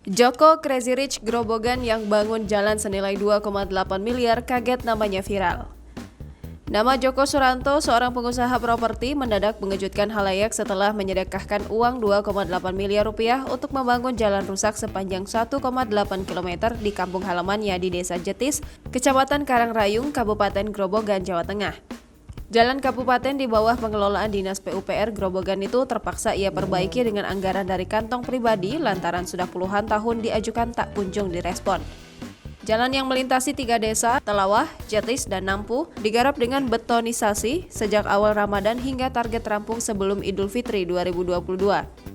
Joko Crazy Rich Grobogan yang bangun jalan senilai 2,8 miliar kaget namanya viral. Nama Joko Suranto, seorang pengusaha properti, mendadak mengejutkan khalayak setelah menyedekahkan uang 2,8 miliar rupiah untuk membangun jalan rusak sepanjang 1,8 km di kampung halamannya di Desa Jetis, Kecamatan Karangrayung, Kabupaten Grobogan, Jawa Tengah. Jalan kabupaten di bawah pengelolaan Dinas PUPR Grobogan itu terpaksa ia perbaiki dengan anggaran dari kantong pribadi lantaran sudah puluhan tahun diajukan tak kunjung direspon. Jalan yang melintasi 3 desa, Telawah, Jetis, dan Nampu, digarap dengan betonisasi sejak awal Ramadan hingga target rampung sebelum Idul Fitri 2022.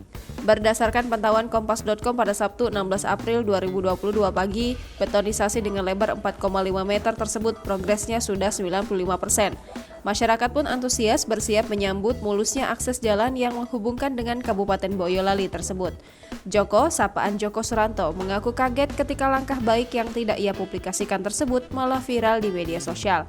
Berdasarkan pantauan Kompas.com pada Sabtu 16 April 2022 pagi, betonisasi dengan lebar 4,5 meter tersebut progresnya sudah 95%. Masyarakat pun antusias bersiap menyambut mulusnya akses jalan yang menghubungkan dengan Kabupaten Boyolali tersebut. Joko, sapaan Joko Suranto, mengaku kaget ketika langkah baik yang tidak ia publikasikan tersebut malah viral di media sosial.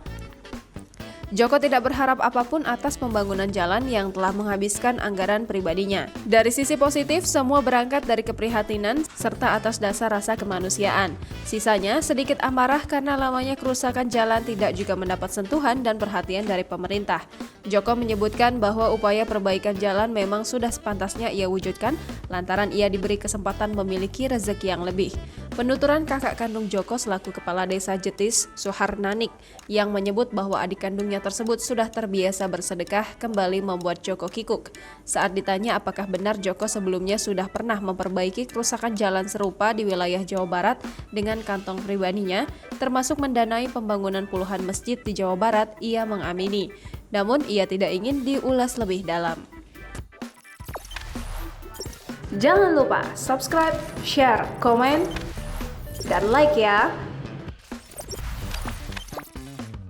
Joko tidak berharap apapun atas pembangunan jalan yang telah menghabiskan anggaran pribadinya. Dari sisi positif, semua berangkat dari keprihatinan serta atas dasar rasa kemanusiaan. Sisanya sedikit amarah karena lamanya kerusakan jalan tidak juga mendapat sentuhan dan perhatian dari pemerintah. Joko menyebutkan bahwa upaya perbaikan jalan memang sudah sepantasnya ia wujudkan lantaran ia diberi kesempatan memiliki rezeki yang lebih. Penuturan kakak kandung Joko selaku Kepala Desa Jetis, Suharnanik, yang menyebut bahwa adik kandungnya tersebut sudah terbiasa bersedekah kembali membuat Joko kikuk. Saat ditanya apakah benar Joko sebelumnya sudah pernah memperbaiki kerusakan jalan serupa di wilayah Jawa Barat dengan kantong pribadinya, termasuk mendanai pembangunan puluhan masjid di Jawa Barat, ia mengamini. Namun ia tidak ingin diulas lebih dalam. Jangan lupa subscribe, share, komen, dan like ya!